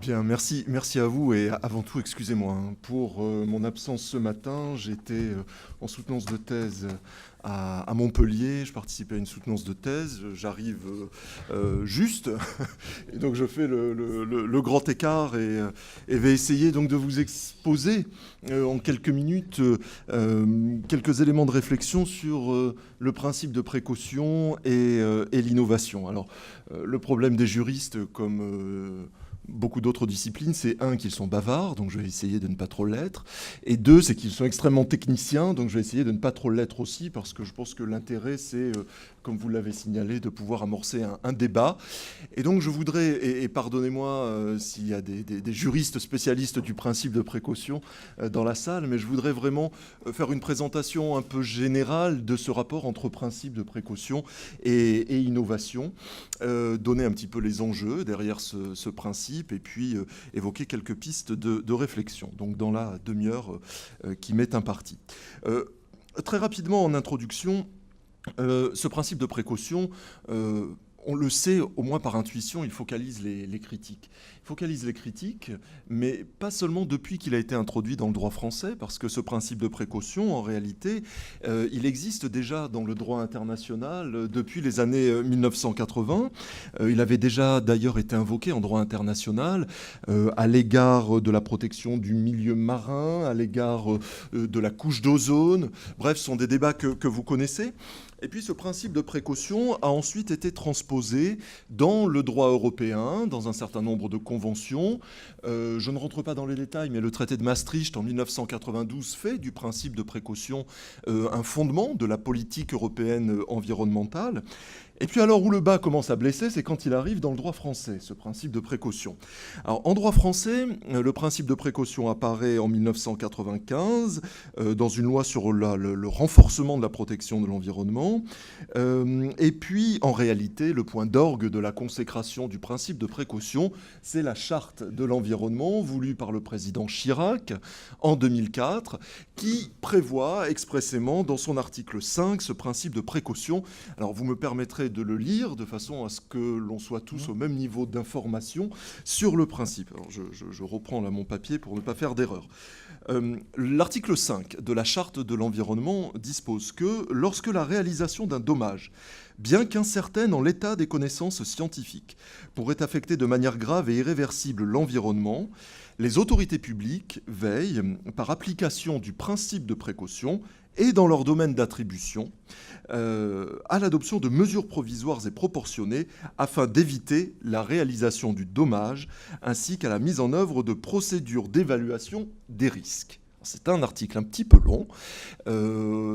Bien, merci à vous et avant tout, excusez-moi pour mon absence ce matin. J'étais en soutenance de thèse à Montpellier. Je participais à une soutenance de thèse. J'arrive juste et donc je fais le grand écart et vais essayer donc de vous exposer en quelques minutes quelques éléments de réflexion sur le principe de précaution et l'innovation. Alors, le problème des juristes, comme beaucoup d'autres disciplines, c'est un, qu'ils sont bavards, donc je vais essayer de ne pas trop l'être, et deux, c'est qu'ils sont extrêmement techniciens, donc je vais essayer de ne pas trop l'être aussi, parce que je pense que l'intérêt, c'est, comme vous l'avez signalé, de pouvoir amorcer un débat. Et donc je voudrais, et pardonnez-moi s'il y a des juristes spécialistes du principe de précaution dans la salle, mais je voudrais vraiment faire une présentation un peu générale de ce rapport entre principe de précaution et innovation, donner un petit peu les enjeux derrière ce principe, et puis évoquer quelques pistes de réflexion, donc dans la demi-heure qui m'est impartie. Très rapidement en introduction, ce principe de précaution, on le sait, au moins par intuition, il focalise les critiques. Il focalise les critiques, mais pas seulement depuis qu'il a été introduit dans le droit français, parce que ce principe de précaution, en réalité, il existe déjà dans le droit international depuis les années 1980. Il avait déjà d'ailleurs été invoqué en droit international à l'égard de la protection du milieu marin, à l'égard de la couche d'ozone. Bref, ce sont des débats que vous connaissez. Et puis ce principe de précaution a ensuite été transposé dans le droit européen, dans un certain nombre de conventions. Je ne rentre pas dans les détails, mais le traité de Maastricht en 1992 fait du principe de précaution un fondement de la politique européenne environnementale. Et puis alors où le bas commence à blesser, c'est quand il arrive dans le droit français, ce principe de précaution. Alors en droit français, le principe de précaution apparaît en 1995 dans une loi sur le renforcement de la protection de l'environnement. Et puis en réalité, le point d'orgue de la consécration du principe de précaution, c'est la charte de l'environnement voulue par le président Chirac en 2004, qui prévoit expressément dans son article 5 ce principe de précaution. Alors vous me permettrez de le lire de façon à ce que l'on soit tous au même niveau d'information sur le principe. Alors je reprends là mon papier pour ne pas faire d'erreur. L'article 5 de la Charte de l'environnement dispose que lorsque la réalisation d'un dommage, bien qu'incertaine en l'état des connaissances scientifiques, pourrait affecter de manière grave et irréversible l'environnement, les autorités publiques veillent, par application du principe de précaution et dans leur domaine d'attribution, à l'adoption de mesures provisoires et proportionnées afin d'éviter la réalisation du dommage, ainsi qu'à la mise en œuvre de procédures d'évaluation des risques. C'est un article un petit peu long,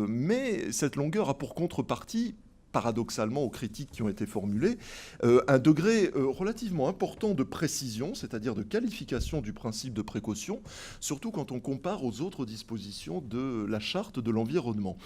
mais cette longueur a pour contrepartie, paradoxalement aux critiques qui ont été formulées, un degré relativement important de précision, c'est-à-dire de qualification du principe de précaution, surtout quand on compare aux autres dispositions de la Charte de l'environnement.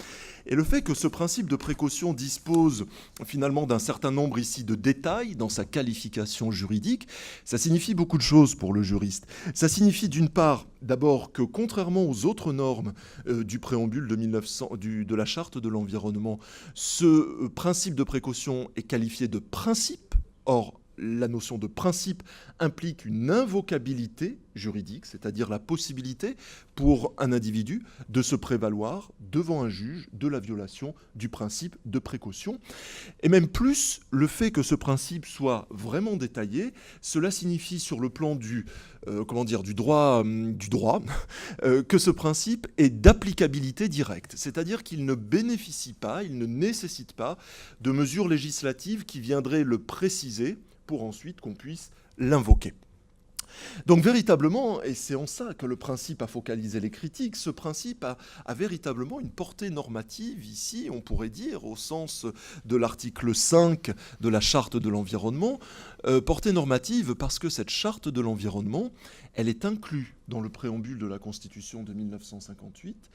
Et le fait que ce principe de précaution dispose finalement d'un certain nombre ici de détails dans sa qualification juridique, ça signifie beaucoup de choses pour le juriste. Ça signifie d'une part, d'abord, que contrairement aux autres normes du préambule de 1900, de la Charte de l'environnement, ce principe de précaution est qualifié de principe. Or, la notion de principe implique une invocabilité juridique, c'est-à-dire la possibilité pour un individu de se prévaloir devant un juge de la violation du principe de précaution. Et même plus, le fait que ce principe soit vraiment détaillé, cela signifie sur le plan du droit, que ce principe est d'applicabilité directe, c'est-à-dire qu'il ne bénéficie pas, il ne nécessite pas de mesures législatives qui viendraient le préciser pour ensuite qu'on puisse l'invoquer. Donc véritablement, et c'est en ça que le principe a focalisé les critiques, ce principe a véritablement une portée normative ici, on pourrait dire, au sens de l'article 5 de la Charte de l'environnement, portée normative parce que cette Charte de l'environnement, elle est inclue dans le préambule de la Constitution de 1958,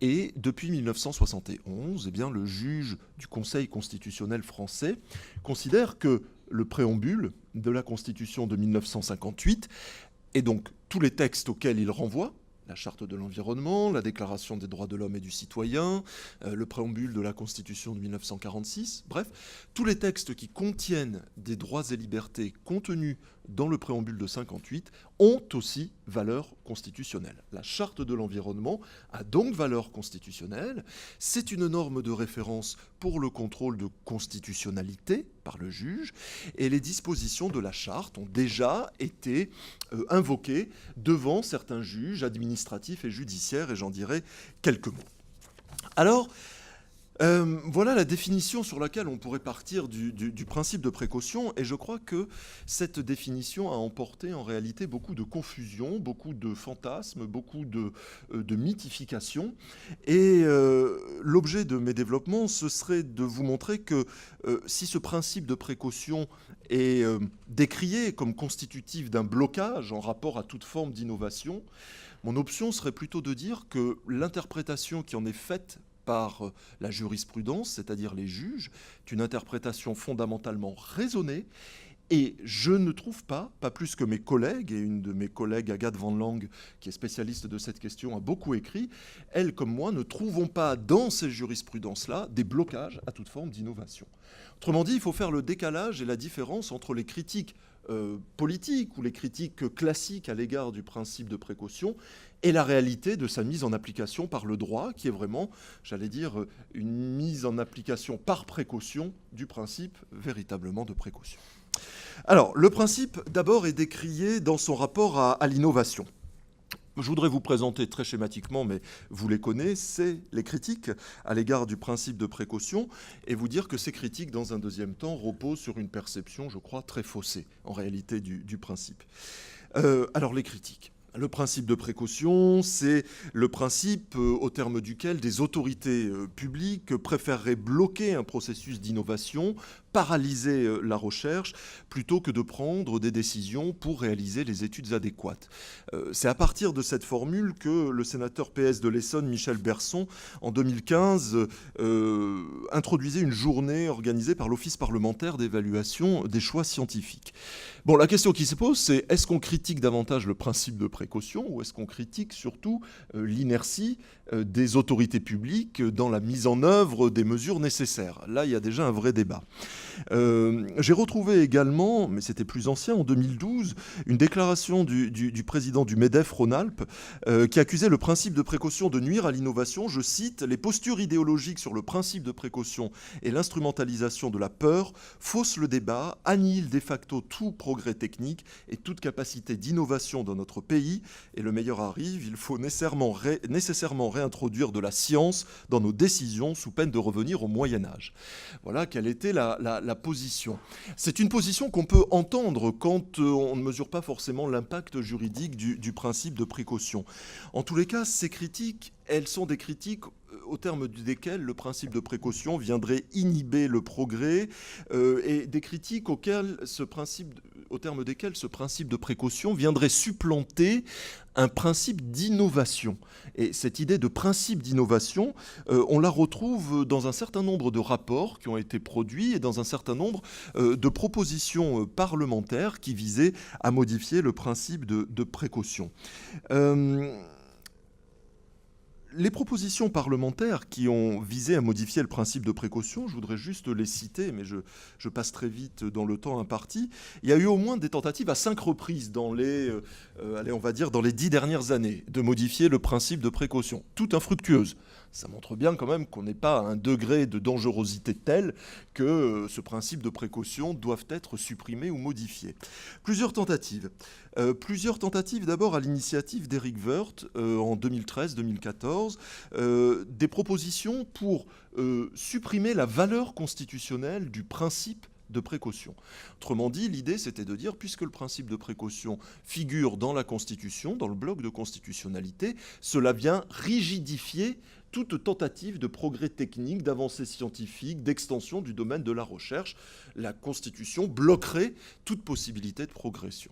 et depuis 1971, eh bien, le juge du Conseil constitutionnel français considère que le préambule de la Constitution de 1958, et donc tous les textes auxquels il renvoie, la Charte de l'environnement, la Déclaration des droits de l'homme et du citoyen, le préambule de la Constitution de 1946, bref, tous les textes qui contiennent des droits et libertés contenus dans le préambule de 58, ont aussi valeur constitutionnelle. La Charte de l'environnement a donc valeur constitutionnelle. C'est une norme de référence pour le contrôle de constitutionnalité par le juge, et les dispositions de la Charte ont déjà été invoquées devant certains juges administratifs et judiciaires, et j'en dirai quelques mots. Alors, voilà la définition sur laquelle on pourrait partir du principe de précaution, et je crois que cette définition a emporté en réalité beaucoup de confusion, beaucoup de fantasmes, beaucoup de mythification. Et l'objet de mes développements, ce serait de vous montrer que si ce principe de précaution est décrié comme constitutif d'un blocage en rapport à toute forme d'innovation, mon option serait plutôt de dire que l'interprétation qui en est faite par la jurisprudence, c'est-à-dire les juges, est une interprétation fondamentalement raisonnée, et je ne trouve pas plus que mes collègues, et une de mes collègues, Agathe Van Lang, qui est spécialiste de cette question, a beaucoup écrit, elle comme moi ne trouvons pas dans ces jurisprudences-là des blocages à toute forme d'innovation. Autrement dit, il faut faire le décalage et la différence entre les critiques politiques ou les critiques classiques à l'égard du principe de précaution et la réalité de sa mise en application par le droit, qui est vraiment, j'allais dire, une mise en application par précaution du principe véritablement de précaution. Alors, le principe, d'abord, est décrié dans son rapport à l'innovation. Je voudrais vous présenter très schématiquement, mais vous les connaissez, les critiques à l'égard du principe de précaution, et vous dire que ces critiques, dans un deuxième temps, reposent sur une perception, je crois, très faussée, en réalité, du principe. Alors, les critiques. Le principe de précaution, c'est le principe au terme duquel des autorités publiques préféreraient bloquer un processus d'innovation, paralyser la recherche, plutôt que de prendre des décisions pour réaliser les études adéquates. C'est à partir de cette formule que le sénateur PS de l'Essonne, Michel Berson, en 2015, introduisait une journée organisée par l'Office parlementaire d'évaluation des choix scientifiques. Bon, la question qui se pose, c'est est-ce qu'on critique davantage le principe de précaution ou est-ce qu'on critique surtout l'inertie des autorités publiques dans la mise en œuvre des mesures nécessaires? Là, il y a déjà un vrai débat. J'ai retrouvé également, mais c'était plus ancien, en 2012, une déclaration du président du MEDEF Rhône-Alpes qui accusait le principe de précaution de nuire à l'innovation. Je cite, « Les postures idéologiques sur le principe de précaution et l'instrumentalisation de la peur faussent le débat, annihilent de facto tout progrès technique et toute capacité d'innovation dans notre pays. Et le meilleur arrive, il faut nécessairement réintroduire de la science dans nos décisions sous peine de revenir au Moyen-Âge. » Voilà quelle était la position. C'est une position qu'on peut entendre quand on ne mesure pas forcément l'impact juridique du principe de précaution. En tous les cas, ces critiques, elles sont des critiques au terme desquelles le principe de précaution viendrait inhiber le progrès et des critiques au terme desquelles ce principe de précaution viendrait supplanter un principe d'innovation. Et cette idée de principe d'innovation, on la retrouve dans un certain nombre de rapports qui ont été produits et dans un certain nombre de propositions parlementaires qui visaient à modifier le principe de précaution. Les propositions parlementaires qui ont visé à modifier le principe de précaution, je voudrais juste les citer, mais je passe très vite dans le temps imparti. Il y a eu au moins des tentatives à 5 reprises dans les 10 dernières années de modifier le principe de précaution, toutes infructueuses. Ça montre bien quand même qu'on n'est pas à un degré de dangerosité tel que ce principe de précaution doive être supprimé ou modifié. Plusieurs tentatives d'abord à l'initiative d'Éric Woerth en 2013-2014, des propositions pour supprimer la valeur constitutionnelle du principe de précaution. Autrement dit, l'idée, c'était de dire, puisque le principe de précaution figure dans la Constitution, dans le bloc de constitutionnalité, cela vient rigidifier toute tentative de progrès technique, d'avancée scientifique, d'extension du domaine de la recherche. La Constitution bloquerait toute possibilité de progression.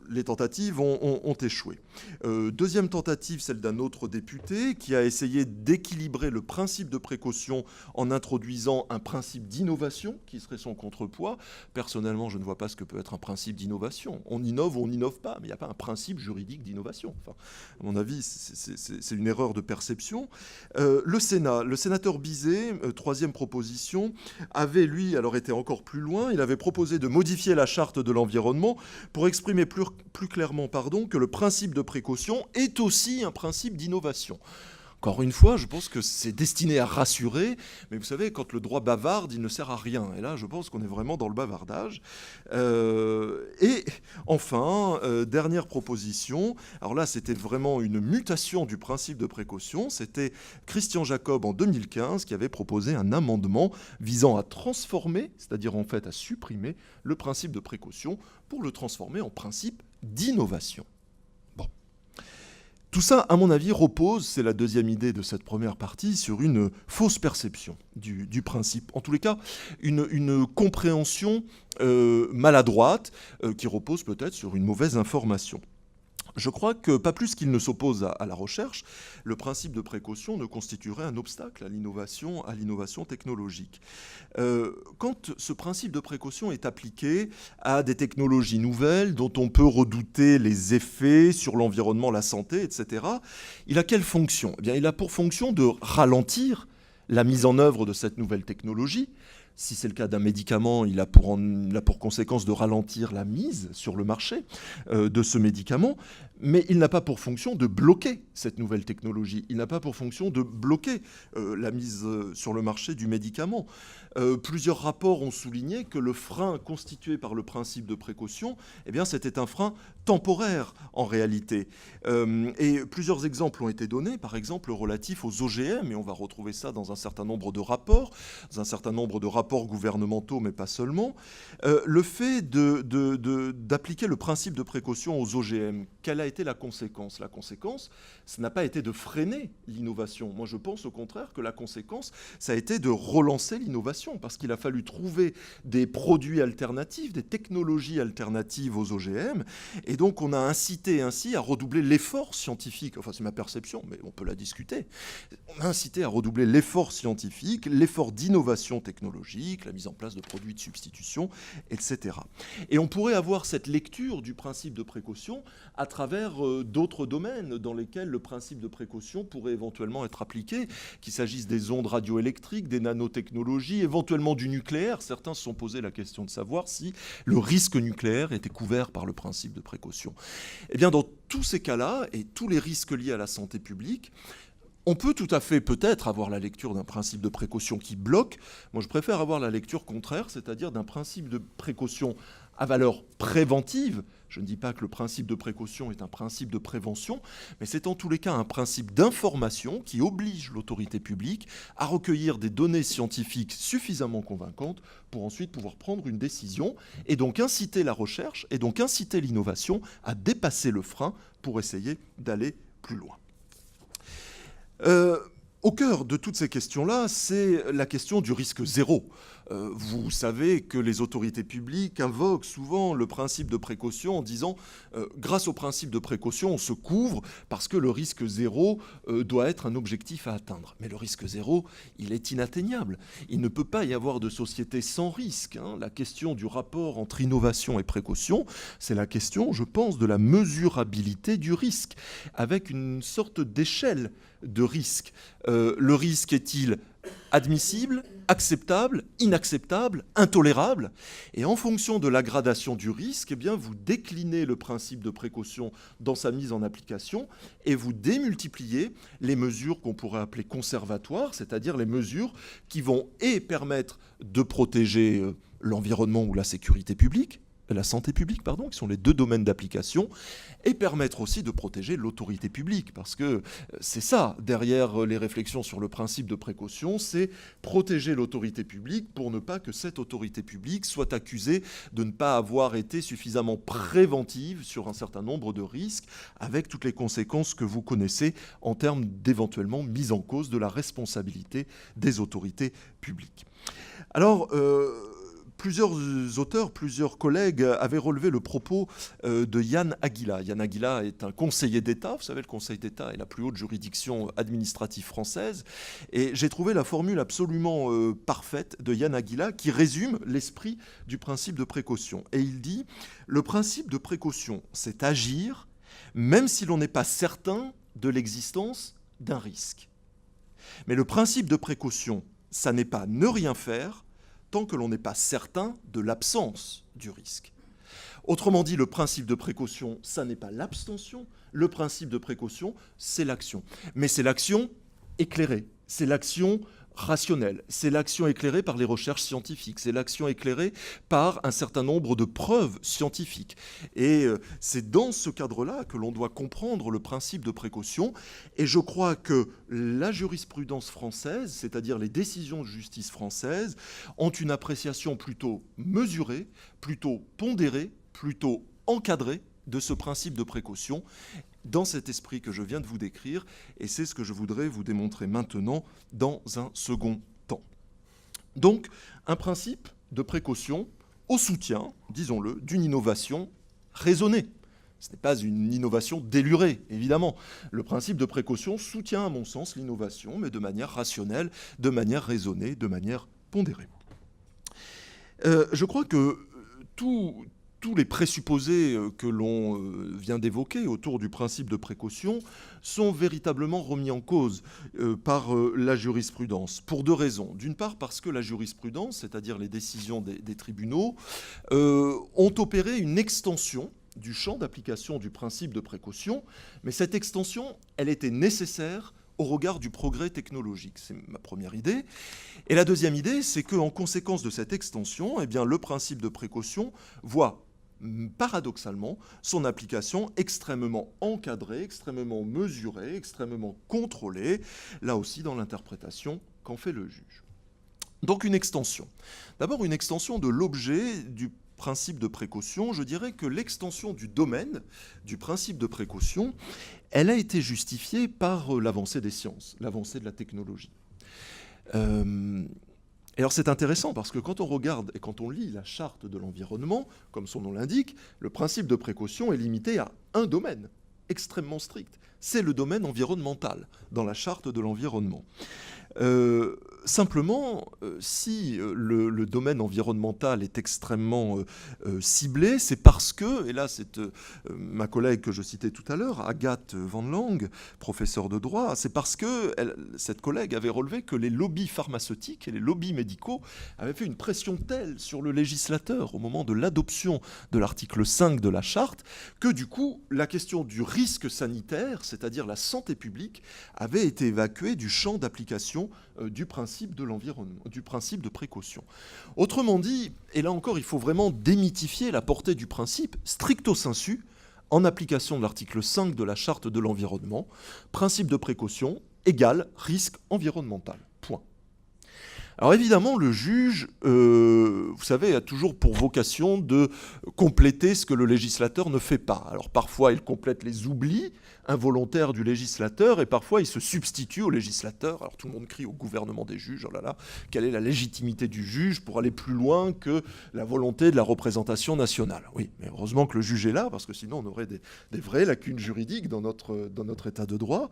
Les tentatives ont échoué. Deuxième tentative, celle d'un autre député qui a essayé d'équilibrer le principe de précaution en introduisant un principe d'innovation qui serait son contrepoids. Personnellement, je ne vois pas ce que peut être un principe d'innovation. On innove ou on n'innove pas, mais il n'y a pas un principe juridique d'innovation. Enfin, à mon avis, c'est une erreur de perception. Le Sénat, le sénateur Bizet, troisième proposition, avait, lui, alors été encore plus loin. Il avait proposé de modifier la charte de l'environnement pour exprimer plus clairement que le principe de précaution est aussi un principe d'innovation. Encore une fois, je pense que c'est destiné à rassurer, mais vous savez, quand le droit bavarde, il ne sert à rien. Et là, je pense qu'on est vraiment dans le bavardage. Et enfin, dernière proposition, alors là, c'était vraiment une mutation du principe de précaution. C'était Christian Jacob, en 2015, qui avait proposé un amendement visant à transformer, c'est-à-dire en fait à supprimer, le principe de précaution pour le transformer en principe d'innovation. Tout ça, à mon avis, repose, c'est la deuxième idée de cette première partie, sur une fausse perception du principe. En tous les cas, une compréhension maladroite qui repose peut-être sur une mauvaise information. Je crois que, pas plus qu'il ne s'oppose à la recherche, le principe de précaution ne constituerait un obstacle à l'innovation technologique. Quand ce principe de précaution est appliqué à des technologies nouvelles dont on peut redouter les effets sur l'environnement, la santé, etc., il a quelle fonction ? Eh bien, il a pour fonction de ralentir la mise en œuvre de cette nouvelle technologie. Si c'est le cas d'un médicament, il a pour conséquence de ralentir la mise sur le marché de ce médicament, mais il n'a pas pour fonction de bloquer cette nouvelle technologie. Il n'a pas pour fonction de bloquer la mise sur le marché du médicament. Plusieurs rapports ont souligné que le frein constitué par le principe de précaution, eh bien, c'était un frein temporaire en réalité. Et plusieurs exemples ont été donnés, par exemple relatifs aux OGM, et on va retrouver ça dans un certain nombre de rapports, gouvernementaux, mais pas seulement. Le fait d'appliquer le principe de précaution aux OGM, quelle a été la conséquence ? La conséquence, ça n'a pas été de freiner l'innovation. Moi, je pense au contraire que la conséquence, ça a été de relancer l'innovation, parce qu'il a fallu trouver des produits alternatifs, des technologies alternatives aux OGM, et donc on a incité ainsi à redoubler l'effort scientifique. Enfin, c'est ma perception, mais on peut la discuter. On a incité à redoubler l'effort scientifique, l'effort d'innovation technologique, la mise en place de produits de substitution, etc. Et on pourrait avoir cette lecture du principe de précaution à travers d'autres domaines dans lesquels le principe de précaution pourrait éventuellement être appliqué, qu'il s'agisse des ondes radioélectriques, des nanotechnologies, éventuellement du nucléaire. Certains se sont posé la question de savoir si le risque nucléaire était couvert par le principe de précaution. Eh bien, dans tous ces cas-là, et tous les risques liés à la santé publique, on peut tout à fait peut-être avoir la lecture d'un principe de précaution qui bloque. Moi, je préfère avoir la lecture contraire, c'est-à-dire d'un principe de précaution à valeur préventive. Je ne dis pas que le principe de précaution est un principe de prévention, mais c'est en tous les cas un principe d'information qui oblige l'autorité publique à recueillir des données scientifiques suffisamment convaincantes pour ensuite pouvoir prendre une décision et donc inciter la recherche et donc inciter l'innovation à dépasser le frein pour essayer d'aller plus loin. Au cœur de toutes ces questions-là, c'est la question du risque zéro. Vous savez que les autorités publiques invoquent souvent le principe de précaution en disant grâce au principe de précaution, on se couvre parce que le risque zéro doit être un objectif à atteindre. Mais le risque zéro, il est inatteignable. Il ne peut pas y avoir de société sans risque. La question du rapport entre innovation et précaution, c'est la question, je pense, de la mesurabilité du risque, avec une sorte d'échelle de risque. Le risque est-il admissible, acceptable, inacceptable, intolérable? Et en fonction de la gradation du risque, eh bien, vous déclinez le principe de précaution dans sa mise en application et vous démultipliez les mesures qu'on pourrait appeler conservatoires, c'est-à-dire les mesures qui vont permettre de protéger l'environnement ou la sécurité publique, la santé publique, qui sont les deux domaines d'application, et permettre aussi de protéger l'autorité publique, parce que c'est ça, derrière les réflexions sur le principe de précaution, c'est protéger l'autorité publique pour ne pas que cette autorité publique soit accusée de ne pas avoir été suffisamment préventive sur un certain nombre de risques, avec toutes les conséquences que vous connaissez en termes d'éventuellement mise en cause de la responsabilité des autorités publiques. Alors, plusieurs auteurs, plusieurs collègues avaient relevé le propos de Yann Aguilat. Yann Aguilat est un conseiller d'État. Vous savez, le Conseil d'État est la plus haute juridiction administrative française. Et j'ai trouvé la formule absolument parfaite de Yann Aguilat qui résume l'esprit du principe de précaution. Et il dit « Le principe de précaution, c'est agir même si l'on n'est pas certain de l'existence d'un risque. Mais le principe de précaution, ça n'est pas ne rien faire tant que l'on n'est pas certain de l'absence du risque. Autrement dit, le principe de précaution, ça n'est pas l'abstention. Le principe de précaution, c'est l'action. Mais c'est l'action éclairée, c'est l'action rationnelle, c'est l'action éclairée par les recherches scientifiques, c'est l'action éclairée par un certain nombre de preuves scientifiques. Et c'est dans ce cadre-là que l'on doit comprendre le principe de précaution. Et je crois que la jurisprudence française, c'est-à-dire les décisions de justice françaises, ont une appréciation plutôt mesurée, plutôt pondérée, plutôt encadrée de ce principe de précaution, dans cet esprit que je viens de vous décrire, et c'est ce que je voudrais vous démontrer maintenant dans un second temps. Donc, un principe de précaution au soutien, disons-le, d'une innovation raisonnée. Ce n'est pas une innovation délurée, évidemment. Le principe de précaution soutient, à mon sens, l'innovation, mais de manière rationnelle, de manière raisonnée, de manière pondérée. Je crois que tous les présupposés que l'on vient d'évoquer autour du principe de précaution sont véritablement remis en cause par la jurisprudence, pour deux raisons. D'une part, parce que la jurisprudence, c'est-à-dire les décisions des tribunaux, ont opéré une extension du champ d'application du principe de précaution, mais cette extension, elle était nécessaire au regard du progrès technologique. C'est ma première idée. Et la deuxième idée, c'est qu'en conséquence de cette extension, eh bien, le principe de précaution voit paradoxalement son application extrêmement encadrée, extrêmement mesurée, extrêmement contrôlée, là aussi dans l'interprétation qu'en fait le juge. Donc une extension. D'abord une extension de l'objet du principe de précaution. Je dirais que l'extension du domaine du principe de précaution, elle a été justifiée par l'avancée des sciences, l'avancée de la technologie. Et alors c'est intéressant parce que quand on regarde et quand on lit la charte de l'environnement, comme son nom l'indique, le principe de précaution est limité à un domaine extrêmement strict. C'est le domaine environnemental dans la charte de l'environnement. Simplement, si le domaine environnemental est extrêmement ciblé, c'est parce que, et là c'est ma collègue que je citais tout à l'heure, Agathe Van Lang, professeure de droit, c'est parce que cette collègue avait relevé que les lobbies pharmaceutiques et les lobbies médicaux avaient fait une pression telle sur le législateur au moment de l'adoption de l'article 5 de la charte, que du coup, la question du risque sanitaire, c'est-à-dire la santé publique, avait été évacuée du champ d'application du principe de l'environnement, du principe de précaution. Autrement dit, et là encore, il faut vraiment démythifier la portée du principe stricto sensu en application de l'article 5 de la Charte de l'environnement. Principe de précaution égale risque environnemental. Point. Alors évidemment, le juge, vous savez, a toujours pour vocation de compléter ce que le législateur ne fait pas. Alors parfois, il complète les oublis involontaires du législateur et parfois, il se substitue au législateur. Alors tout le monde crie au gouvernement des juges, oh là là, quelle est la légitimité du juge pour aller plus loin que la volonté de la représentation nationale. Oui, mais heureusement que le juge est là, parce que sinon on aurait des vraies lacunes juridiques dans notre état de droit.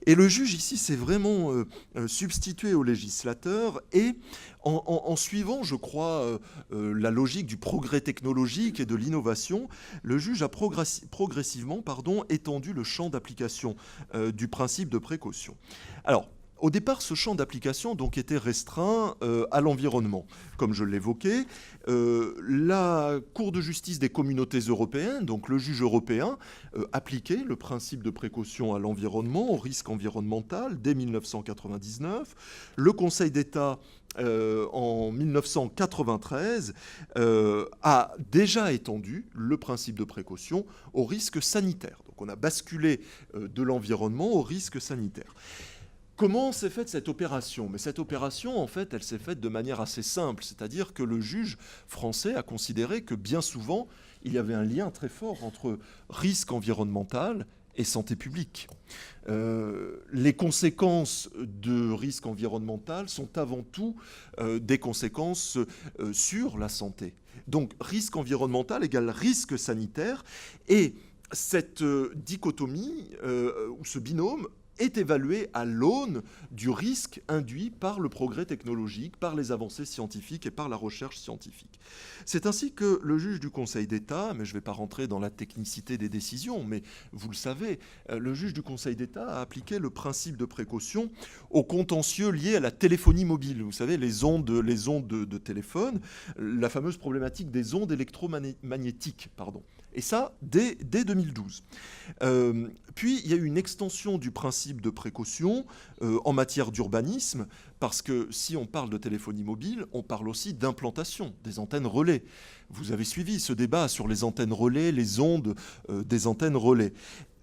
Et le juge ici s'est vraiment substitué au législateur et en suivant, je crois, la logique du progrès technologique et de l'innovation, le juge a progressivement étendu le champ d'application du principe de précaution. Alors, au départ, ce champ d'application donc était restreint à l'environnement. Comme je l'évoquais, la Cour de justice des communautés européennes, donc le juge européen, appliquait le principe de précaution à l'environnement, au risque environnemental, dès 1999. Le Conseil d'État, en 1993, a déjà étendu le principe de précaution au risque sanitaire. Donc on a basculé de l'environnement au risque sanitaire. Comment s'est faite cette opération ? Mais cette opération, en fait, elle s'est faite de manière assez simple, c'est-à-dire que le juge français a considéré que bien souvent, il y avait un lien très fort entre risque environnemental et santé publique. Les conséquences de risque environnemental sont avant tout des conséquences sur la santé. Donc risque environnemental égale risque sanitaire, et cette dichotomie ou ce binôme est évalué à l'aune du risque induit par le progrès technologique, par les avancées scientifiques et par la recherche scientifique. C'est ainsi que le juge du Conseil d'État, mais je ne vais pas rentrer dans la technicité des décisions, mais vous le savez, le juge du Conseil d'État a appliqué le principe de précaution aux contentieux liés à la téléphonie mobile. Vous savez, les ondes de téléphone, la fameuse problématique des ondes électromagnétiques, pardon. Et ça, dès 2012. Puis, il y a eu une extension du principe de précaution en matière d'urbanisme, parce que si on parle de téléphonie mobile, on parle aussi d'implantation des antennes relais. Vous avez suivi ce débat sur les antennes relais, les ondes des antennes relais.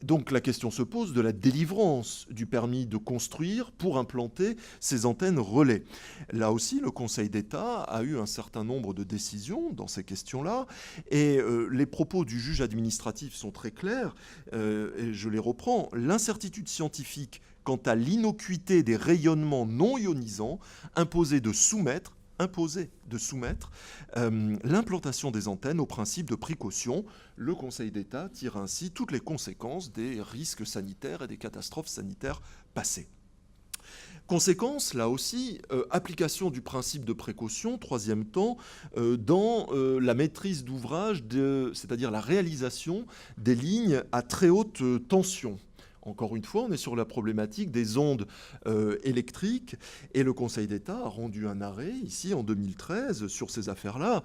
Donc la question se pose de la délivrance du permis de construire pour implanter ces antennes relais. Là aussi, le Conseil d'État a eu un certain nombre de décisions dans ces questions-là, et les propos du juge administratif sont très clairs, et je les reprends. L'incertitude scientifique quant à l'innocuité des rayonnements non ionisants imposait de soumettre l'implantation des antennes au principe de précaution. Le Conseil d'État tire ainsi toutes les conséquences des risques sanitaires et des catastrophes sanitaires passées. Conséquence, là aussi, application du principe de précaution, troisième temps, dans la maîtrise d'ouvrage, c'est-à-dire la réalisation des lignes à très haute tension. Encore une fois, on est sur la problématique des ondes électriques, et le Conseil d'État a rendu un arrêt ici en 2013 sur ces affaires-là.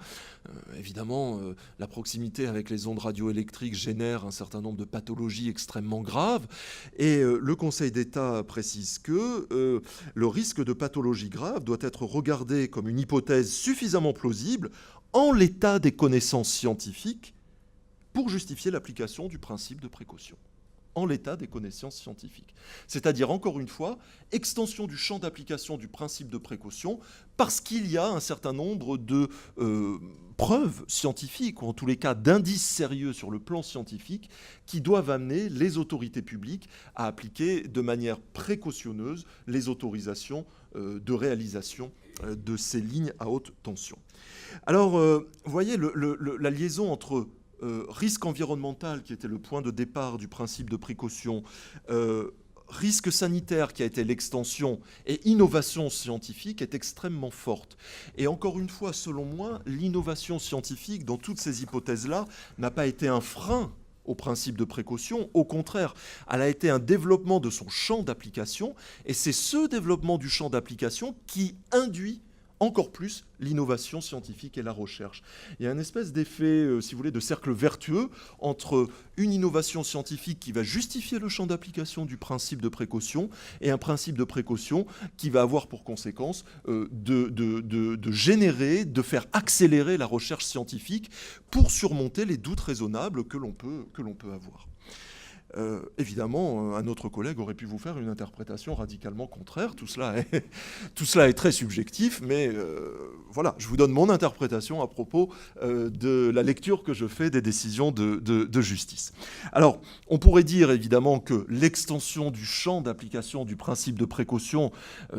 Évidemment, la proximité avec les ondes radioélectriques génère un certain nombre de pathologies extrêmement graves, et le Conseil d'État précise que le risque de pathologie grave doit être regardé comme une hypothèse suffisamment plausible en l'état des connaissances scientifiques pour justifier l'application du principe de précaution. En l'état des connaissances scientifiques. C'est-à-dire, encore une fois, extension du champ d'application du principe de précaution, parce qu'il y a un certain nombre de preuves scientifiques, ou en tous les cas d'indices sérieux sur le plan scientifique, qui doivent amener les autorités publiques à appliquer de manière précautionneuse les autorisations de réalisation de ces lignes à haute tension. Alors, vous voyez la liaison entre risque environnemental, qui était le point de départ du principe de précaution, risque sanitaire, qui a été l'extension, et innovation scientifique, est extrêmement forte. Et encore une fois, selon moi, l'innovation scientifique, dans toutes ces hypothèses-là, n'a pas été un frein au principe de précaution. Au contraire, elle a été un développement de son champ d'application, et c'est ce développement du champ d'application qui induit encore plus l'innovation scientifique et la recherche. Il y a une espèce d'effet, si vous voulez, de cercle vertueux entre une innovation scientifique qui va justifier le champ d'application du principe de précaution et un principe de précaution qui va avoir pour conséquence de générer, de faire accélérer la recherche scientifique pour surmonter les doutes raisonnables que l'on peut avoir. Évidemment, un autre collègue aurait pu vous faire une interprétation radicalement contraire. Tout cela est très subjectif, mais voilà, je vous donne mon interprétation à propos de la lecture que je fais des décisions de justice. Alors, on pourrait dire évidemment que l'extension du champ d'application du principe de précaution,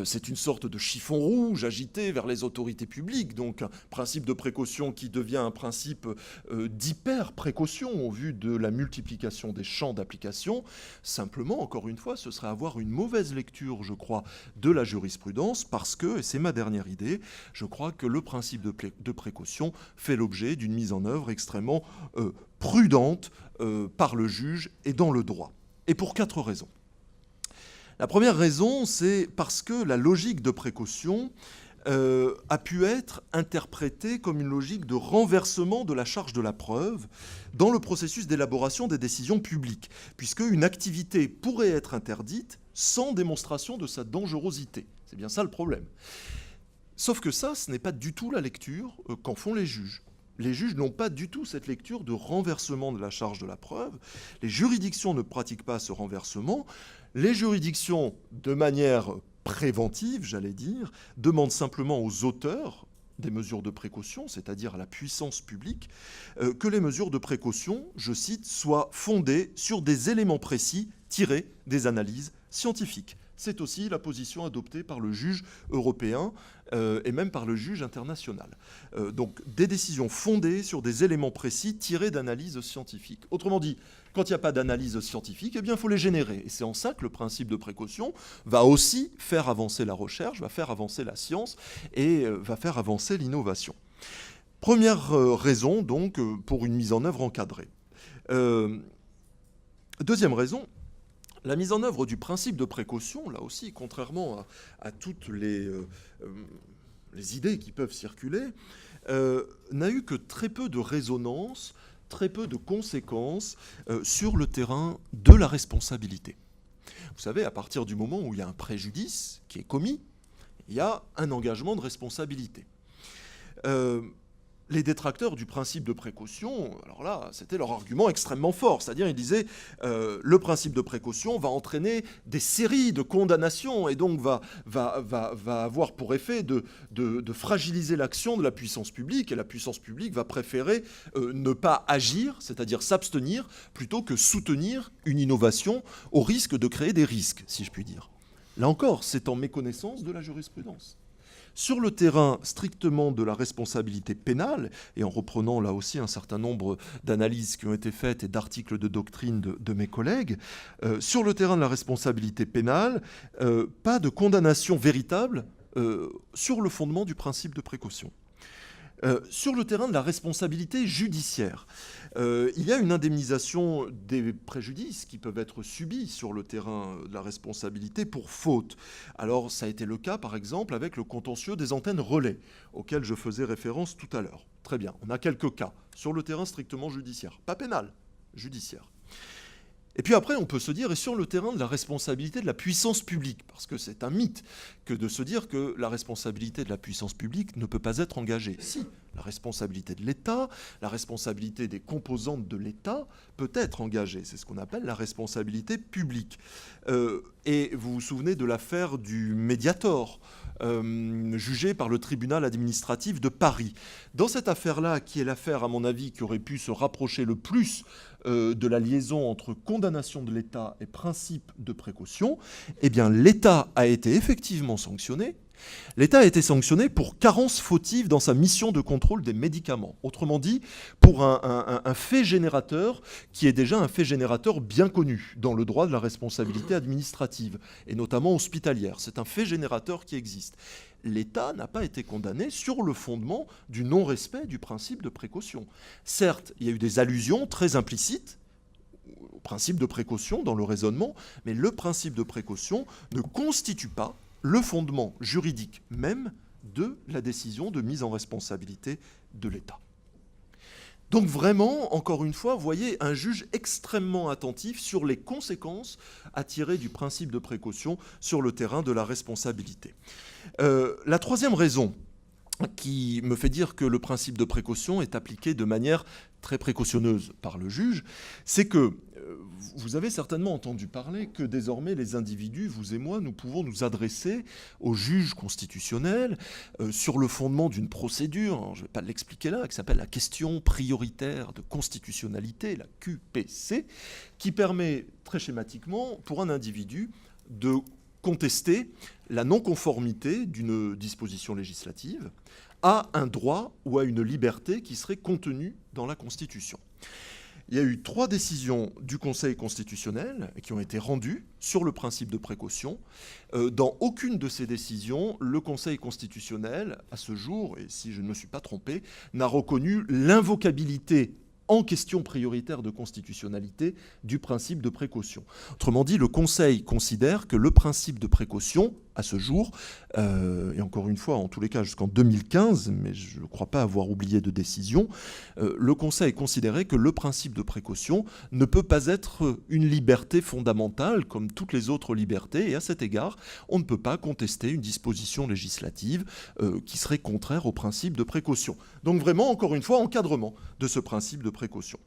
c'est une sorte de chiffon rouge agité vers les autorités publiques, donc un principe de précaution qui devient un principe d'hyper-précaution au vu de la multiplication des champs d'application. Simplement, encore une fois, ce serait avoir une mauvaise lecture, je crois, de la jurisprudence, parce que, et c'est ma dernière idée, je crois que le principe de précaution fait l'objet d'une mise en œuvre extrêmement prudente par le juge et dans le droit. Et pour 4 raisons. La première raison, c'est parce que la logique de précaution a pu être interprétée comme une logique de renversement de la charge de la preuve dans le processus d'élaboration des décisions publiques, puisque une activité pourrait être interdite sans démonstration de sa dangerosité. C'est bien ça le problème. Sauf que ça, ce n'est pas du tout la lecture qu'en font les juges. Les juges n'ont pas du tout cette lecture de renversement de la charge de la preuve. Les juridictions ne pratiquent pas ce renversement. Les juridictions, de manière préventive, j'allais dire, demande simplement aux auteurs des mesures de précaution, c'est-à-dire à la puissance publique, que les mesures de précaution, je cite, soient fondées sur des éléments précis tirés des analyses scientifiques. C'est aussi la position adoptée par le juge européen et même par le juge international. Donc des décisions fondées sur des éléments précis tirés d'analyses scientifiques. Autrement dit, quand il n'y a pas d'analyse scientifique, eh bien, il faut les générer. Et c'est en ça que le principe de précaution va aussi faire avancer la recherche, va faire avancer la science et va faire avancer l'innovation. Première raison, donc, pour une mise en œuvre encadrée. Deuxième raison, la mise en œuvre du principe de précaution, là aussi, contrairement à toutes les idées qui peuvent circuler, n'a eu que très peu de résonance, très peu de conséquences sur le terrain de la responsabilité. Vous savez, à partir du moment où il y a un préjudice qui est commis, il y a un engagement de responsabilité. Les détracteurs du principe de précaution, alors là, c'était leur argument extrêmement fort. C'est-à-dire, ils disaient le principe de précaution va entraîner des séries de condamnations et donc va avoir pour effet de fragiliser l'action de la puissance publique. Et la puissance publique va préférer ne pas agir, c'est-à-dire s'abstenir, plutôt que soutenir une innovation au risque de créer des risques, si je puis dire. Là encore, c'est en méconnaissance de la jurisprudence. Sur le terrain strictement de la responsabilité pénale, et en reprenant là aussi un certain nombre d'analyses qui ont été faites et d'articles de doctrine de mes collègues, sur le terrain de la responsabilité pénale, pas de condamnation véritable sur le fondement du principe de précaution. Sur le terrain de la responsabilité judiciaire, il y a une indemnisation des préjudices qui peuvent être subis sur le terrain de la responsabilité pour faute. Alors ça a été le cas par exemple avec le contentieux des antennes relais auquel je faisais référence tout à l'heure. Très bien, on a quelques cas sur le terrain strictement judiciaire, pas pénal, judiciaire. Et puis après, on peut se dire, et sur le terrain de la responsabilité de la puissance publique, parce que c'est un mythe que de se dire que la responsabilité de la puissance publique ne peut pas être engagée. Si, la responsabilité de l'État, la responsabilité des composantes de l'État peut être engagée. C'est ce qu'on appelle la responsabilité publique. Et vous vous souvenez de l'affaire du Mediator, jugé par le tribunal administratif de Paris. Dans cette affaire-là, qui est l'affaire, à mon avis, qui aurait pu se rapprocher le plus de la liaison entre condamnation de l'État et principe de précaution, eh bien l'État a été effectivement sanctionné. L'État a été sanctionné pour carence fautive dans sa mission de contrôle des médicaments. Autrement dit, pour un fait générateur qui est déjà un fait générateur bien connu dans le droit de la responsabilité administrative, et notamment hospitalière. C'est un fait générateur qui existe. L'État n'a pas été condamné sur le fondement du non-respect du principe de précaution. Certes, il y a eu des allusions très implicites au principe de précaution dans le raisonnement, mais le principe de précaution ne constitue pas le fondement juridique même de la décision de mise en responsabilité de l'État. Donc vraiment, encore une fois, vous voyez un juge extrêmement attentif sur les conséquences à tirer du principe de précaution sur le terrain de la responsabilité. La troisième raison qui me fait dire que le principe de précaution est appliqué de manière très précautionneuse par le juge, c'est que vous avez certainement entendu parler que désormais les individus, vous et moi, nous pouvons nous adresser au juge constitutionnel sur le fondement d'une procédure, je ne vais pas l'expliquer là, qui s'appelle la question prioritaire de constitutionnalité, la QPC, qui permet très schématiquement pour un individu de contester la non-conformité d'une disposition législative à un droit ou à une liberté qui serait contenue dans la Constitution. Il y a eu 3 décisions du Conseil constitutionnel qui ont été rendues sur le principe de précaution. Dans aucune de ces décisions, le Conseil constitutionnel, à ce jour, et si je ne me suis pas trompé, n'a reconnu l'invocabilité en question prioritaire de constitutionnalité du principe de précaution. Autrement dit, le Conseil considère que le principe de précaution, à ce jour, et encore une fois, en tous les cas jusqu'en 2015, mais je ne crois pas avoir oublié de décision, le Conseil considérait que le principe de précaution ne peut pas être une liberté fondamentale comme toutes les autres libertés, et à cet égard, on ne peut pas contester une disposition législative qui serait contraire au principe de précaution. Donc vraiment, encore une fois, encadrement de ce principe de précaution.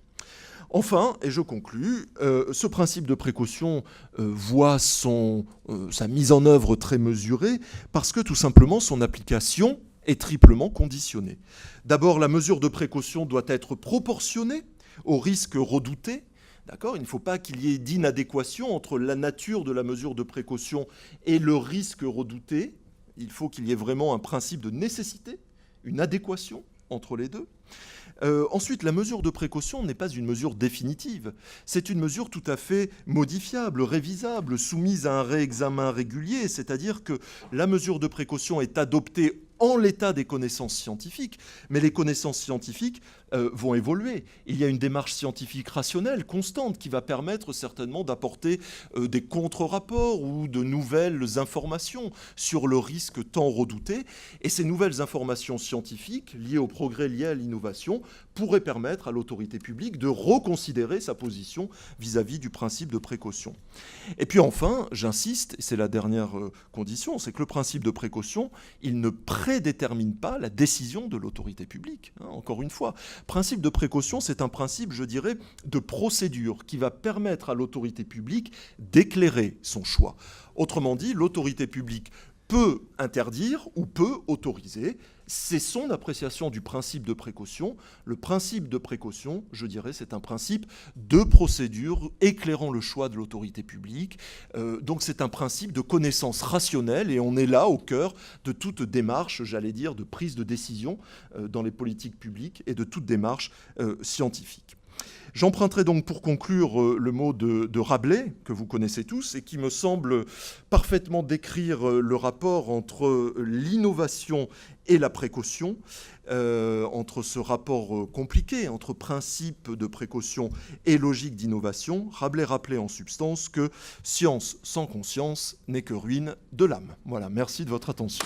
Enfin, et je conclus, ce principe de précaution voit sa mise en œuvre très mesurée parce que tout simplement son application est triplement conditionnée. D'abord, la mesure de précaution doit être proportionnée au risque redouté. D'accord ? Il ne faut pas qu'il y ait d'inadéquation entre la nature de la mesure de précaution et le risque redouté. Il faut qu'il y ait vraiment un principe de nécessité, une adéquation entre les deux. Ensuite, la mesure de précaution n'est pas une mesure définitive. C'est une mesure tout à fait modifiable, révisable, soumise à un réexamen régulier, c'est-à-dire que la mesure de précaution est adoptée en l'état des connaissances scientifiques, mais les connaissances scientifiques vont évoluer. Il y a une démarche scientifique rationnelle, constante, qui va permettre certainement d'apporter des contre-rapports ou de nouvelles informations sur le risque tant redouté. Et ces nouvelles informations scientifiques, liées au progrès, liées à l'innovation, pourraient permettre à l'autorité publique de reconsidérer sa position vis-à-vis du principe de précaution. Et puis enfin, j'insiste, et c'est la dernière condition, c'est que le principe de précaution, il ne prédétermine pas la décision de l'autorité publique. Encore une fois, principe de précaution, c'est un principe, je dirais, de procédure qui va permettre à l'autorité publique d'éclairer son choix. Autrement dit, l'autorité publique peut interdire ou peut autoriser. C'est son appréciation du principe de précaution. Le principe de précaution, je dirais, c'est un principe de procédure éclairant le choix de l'autorité publique. Donc c'est un principe de connaissance rationnelle et on est là au cœur de toute démarche, j'allais dire, de prise de décision dans les politiques publiques et de toute démarche scientifique. J'emprunterai donc pour conclure le mot de Rabelais, que vous connaissez tous, et qui me semble parfaitement décrire le rapport entre l'innovation et la précaution, entre ce rapport compliqué, entre principe de précaution et logique d'innovation. Rabelais rappelait en substance que « science sans conscience n'est que ruine de l'âme ». Voilà, merci de votre attention.